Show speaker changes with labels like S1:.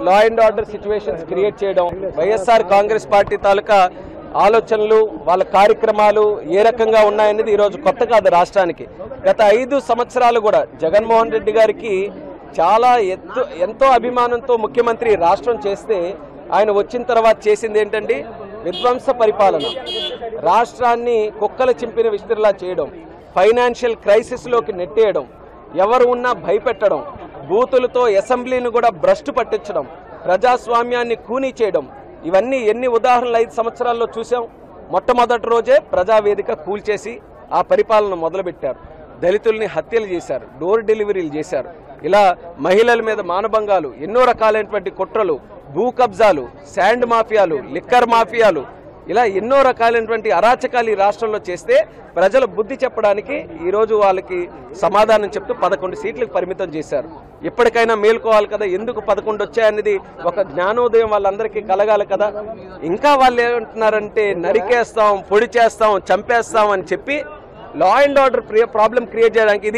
S1: Law and order situations create చేయడం, YSR Congress party తాలూకా ఆలోచనలు, వాళ్ళ కార్యక్రమాలు ఏ రకంగా ఉన్నాయనేది ఈరోజు కొత్త కాదు రాష్ట్రానికి. గత 5 సంవత్సరాలు కూడా జగన్మోహన్ రెడ్డి గారికి చాలా ఎంతో అభిమానంతో ముఖ్యమంత్రి రాష్ట్రం చేస్తే, ఆయన వచ్చిన తర్వాత చేసింది ఏంటండి? విధ్వంస పరిపాలన. రాష్ట్రాన్ని కుక్కల చింపిన విస్తరిలా చేయడం, ఫైనాన్షియల్ క్రైసిస్లోకి నెట్టేయడం, ఎవరు ఉన్నా భయపెట్టడం, బూతులతో అసెంబ్లీని కూడా భ్రష్టు పట్టించడం, ప్రజాస్వామ్యాన్ని కూనీ చేయడం, ఇవన్నీ ఎన్ని ఉదాహరణలు 5 సంవత్సరాల్లో చూసాం. మొట్టమొదటి రోజే ప్రజావేదిక కూల్చేసి ఆ పరిపాలన మొదలుపెట్టారు. దళితుల్ని హత్యలు చేశారు, డోర్ డెలివరీలు చేశారు. ఇలా మహిళల మీద మానభంగాలు, ఎన్నో రకాలైనటువంటి కుట్రలు, భూ కబ్జాలు, శాండ్ మాఫియాలు, లిక్కర్ మాఫియాలు, ఇలా ఎన్నో రకాలైనటువంటి అరాచకాలు ఈ రాష్ట్రంలో చేస్తే ప్రజలు బుద్ధి చెప్పడానికి ఈరోజు వాళ్ళకి సమాధానం చెప్తూ 11 సీట్లకు పరిమితం చేశారు. ఎప్పటికైనా మేల్కోవాలి కదా, ఎందుకు 11 వచ్చాయనేది ఒక జ్ఞానోదయం వాళ్ళందరికీ కలగాలి కదా. ఇంకా వాళ్ళు ఏమంటున్నారంటే నరికేస్తాం, పొడి చేస్తాం, చంపేస్తాం అని చెప్పి law and order problem create చేయడానికి ఇది